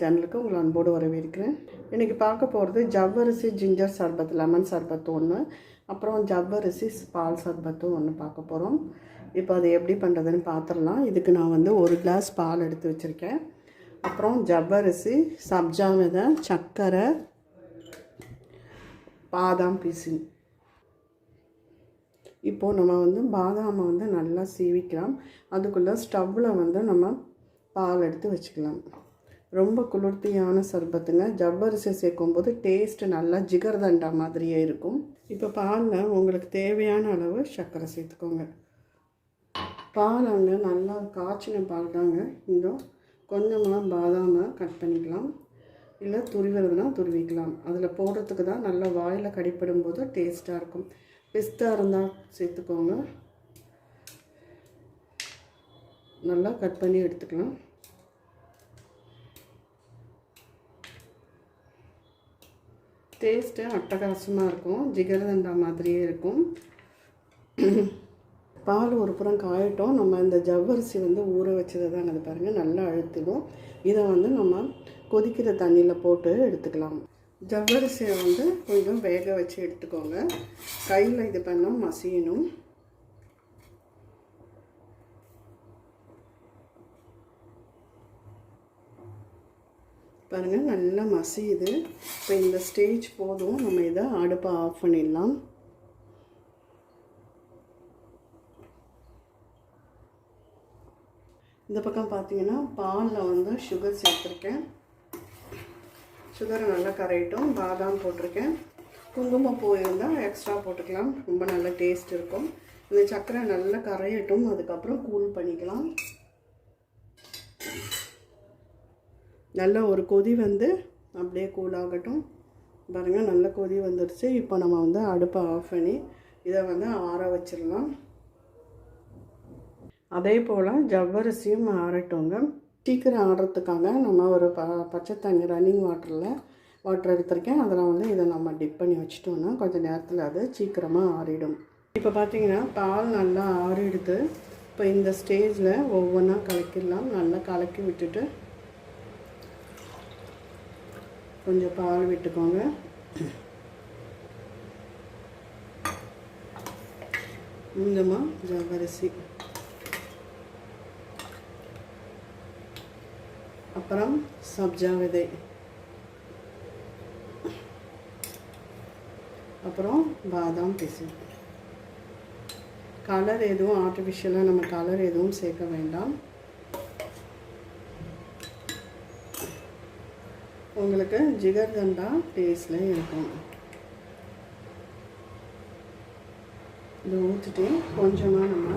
சேனலுக்கு உங்களை அன்போடு வரவேற்கிறேன். இன்றைக்கி பார்க்க போகிறது ஜவ்வரிசி ஜிஞ்சர் சர்பத், லெமன் சர்பத்து ஒன்று, அப்புறம் ஜவ்வரிசி பால் சர்பத்து ஒன்று பார்க்க போகிறோம். இப்போ அது எப்படி பண்ணுறதுன்னு பார்த்துடலாம். இதுக்கு நான் வந்து 1 கிளாஸ் பால் எடுத்து வச்சுருக்கேன். அப்புறம் ஜவ்வரிசி, சப்ஜா விதை, சர்க்கரை, பாதாம் பீசி. இப்போது நம்ம வந்து பாதாமை வந்து நல்லா சீவிக்கலாம். அதுக்குள்ளே ஸ்டவ்வில் வந்து நம்ம பால் எடுத்து வச்சுக்கலாம். ரொம்ப குளிர்ச்சியான சர்பத்துங்க. ஜவ்வரிசி சேர்க்கும்போது டேஸ்ட்டு நல்லா ஜிகர்தண்டா மாதிரியே இருக்கும். இப்போ பாலில் உங்களுக்கு தேவையான அளவு சர்க்கரை சேர்த்துக்கோங்க. பால் அங்கே நல்லா காய்ச்சின பால் தாங்க. இந்த கொஞ்சமாக பாதாமை கட் பண்ணிக்கலாம், இல்லை துருவிறதுனா துருவிக்கலாம். அதில் போடுறதுக்கு தான் நல்லா வாயில் கடிப்படும் போது டேஸ்ட்டாக இருக்கும். பிஸ்தா இருந்தால் சேர்த்துக்கோங்க. நல்லா கட் பண்ணி எடுத்துக்கலாம். டேஸ்ட்டு அட்டகாசமாக இருக்கும், ஜிகர்தண்டா மாதிரியே இருக்கும். பால் ஒரு புறம் காயட்டும். நம்ம இந்த ஜவ்வரிசி வந்து ஊற வச்சதை தாங்க, அது பாருங்கள் நல்லா அழுத்திடும். இதை வந்து நம்ம கொதிக்கிற தண்ணியில் போட்டு எடுத்துக்கலாம். ஜவ்வரிசியை வந்து கொஞ்சம் வேக வச்சு எடுத்துக்கோங்க. கையில் இது பண்ணால் மசியணும். பாருங்கள் நல்லா மசியுது. இப்போ இந்த ஸ்டேஜ் போதும். நம்ம இதை அடுப்பை ஆஃப் பண்ணிடலாம். இந்த பக்கம் பார்த்தீங்கன்னா பாலில் வந்து சுகர் சேர்த்துருக்கேன். சுகரை நல்லா கரையிட்டும். பாதாம் போட்டிருக்கேன். குங்குமப்பூ இருந்தால் எக்ஸ்ட்ரா போட்டுக்கலாம், ரொம்ப நல்ல டேஸ்ட் இருக்கும். இந்த சர்க்கரை நல்லா கரையட்டும், அதுக்கப்புறம் கூல் பண்ணிக்கலாம். நல்ல ஒரு கொதி வந்து அப்படியே கூல் ஆகட்டும். பாருங்கள் நல்ல கொதி வந்துடுச்சு. இப்போ நம்ம வந்து அடுப்பை ஆஃப் பண்ணி இதை வந்து ஆற வச்சிடலாம். அதே போல் ஜவ்வரிசியும் ஆறட்டுங்க. சீக்கிரம் ஆடுறதுக்காக நம்ம ஒரு பச்சை தண்ணி ரன்னிங் வாட்டர் எடுத்திருக்கேன். அதில் வந்து இதை நம்ம டிப் பண்ணி வச்சிட்டோன்னா கொஞ்சம் நேரத்தில் அது சீக்கிரமாக ஆறிடும். இப்போ பார்த்தீங்கன்னா பால் நல்லா ஆறிடுது. இப்போ இந்த ஸ்டேஜில் ஒவ்வொன்றா கலக்கிடலாம். நல்லா கலக்கி விட்டுட்டு கொஞ்சம் பால் விட்டுக்கோங்க. கொஞ்சமாக ஜவ்வரிசி, அப்புறம் சப்ஜா விதை, அப்புறம் பாதாம் பீசி. கலர் எதுவும் ஆர்டிஃபிஷியலாக நம்ம கலர் எதுவும் சேர்க்க வேண்டாம். உங்களுக்கு ஜிகர்தண்டா டேஸ்டில் இருக்கும். இதை ஊற்றிட்டு கொஞ்சமாக நம்ம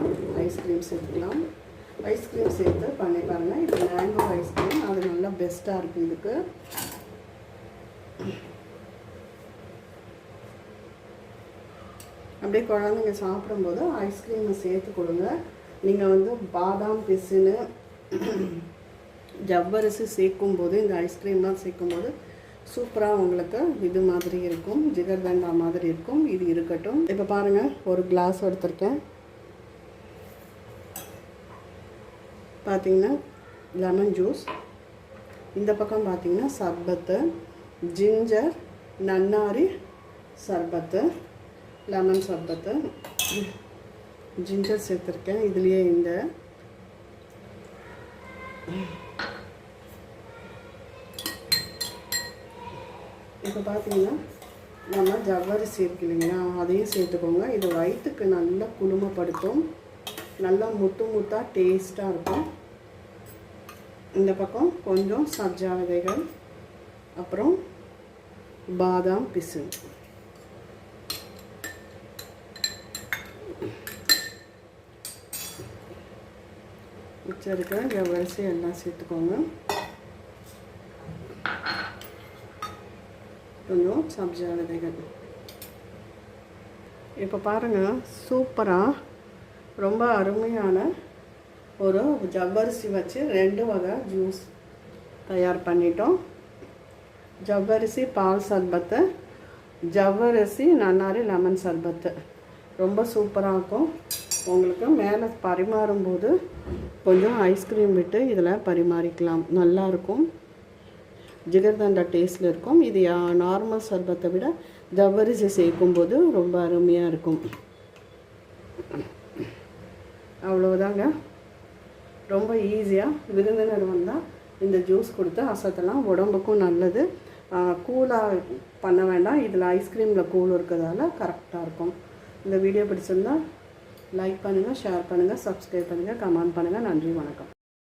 ஐஸ்கிரீம் சேர்த்துக்கலாம். ஐஸ்கிரீம் சேர்த்து பண்ணி பாருங்கள். இது மேங்கோ ஐஸ்கிரீம், அது நல்லா பெஸ்ட்டாக இருக்கும். இதுக்கு அப்படியே குழந்தைங்க சாப்பிடும்போது ஐஸ்கிரீமை சேர்த்து கொடுங்க. நீங்கள் வந்து பாதாம் பிசின்னு ஜவ்வரிசி சேர்க்கும்போது, இந்த ஐஸ்கிரீம்லாம் சேர்க்கும்போது சூப்பராக உங்களுக்கு இது மாதிரி இருக்கும், ஜிகர்தண்டா மாதிரி இருக்கும். இது இருக்கட்டும். இப்போ பாருங்கள், ஒரு கிளாஸ் எடுத்திருக்கேன். பார்த்தீங்கன்னா லெமன் ஜூஸ். இந்த பக்கம் பார்த்தீங்கன்னா சர்பத்து, ஜிஞ்சர் நன்னாரி சர்பத்து, லெமன் சர்பத்து, ஜிஞ்சர் சேர்த்துருக்கேன். இதுலேயே இந்த இப்போ பார்த்தீங்கன்னா நம்ம ஜவ்வரிசி இருக்கு இல்லைங்களா, அதையும் சேர்த்துக்கோங்க. இது வயிற்றுக்கு நல்லா குளுமைப்படுத்தும், நல்லா முத்து முத்தாக டேஸ்ட்டாக இருக்கும். இந்த பக்கம் கொஞ்சம் சப்ஜா விதைகள், அப்புறம் பாதாம் பிசு. மிச்சம் இருக்கிற ஜவ்வரிசி எல்லாம் சேர்த்துக்கோங்க. கொஞ்சம் சப்ஜா விதைகள். இப்போ பாருங்கள், சூப்பராக ரொம்ப அருமையான ஒரு ஜவ்வரிசி வச்சு 2 வகை ஜூஸ் தயார் பண்ணிட்டோம். ஜவ்வரிசி பால் சர்பத்து, ஜவ்வரிசி நன்னாரி லெமன் சர்பத்து ரொம்ப சூப்பராக இருக்கும். உங்களுக்கு மேலே பரிமாறும்போது கொஞ்சம் ஐஸ்கிரீம் விட்டு இதில் பரிமாறிக்கலாம், நல்லாயிருக்கும். ஜிகர்தண்டா டேஸ்ட்டில் இருக்கும். இது நார்மல் சர்பத்தை விட ஜவ்வரிசி சேர்க்கும்போது ரொம்ப அருமையாக இருக்கும். அவ்வளோதாங்க. ரொம்ப ஈஸியாக விருந்தினர் வந்தால் இந்த ஜூஸ் கொடுத்து அசத்தலாம். உடம்புக்கும் நல்லது. கூலாக பண்ண வேண்டாம். இதில் ஐஸ்கிரீமில் கூல் இருக்கிறதால கரெக்டாக இருக்கும். இந்த வீடியோ பிடிச்சிருந்தால் லைக் பண்ணுங்கள், ஷேர் பண்ணுங்கள், சப்ஸ்கிரைப் பண்ணுங்கள், கமெண்ட் பண்ணுங்கள். நன்றி, வணக்கம்.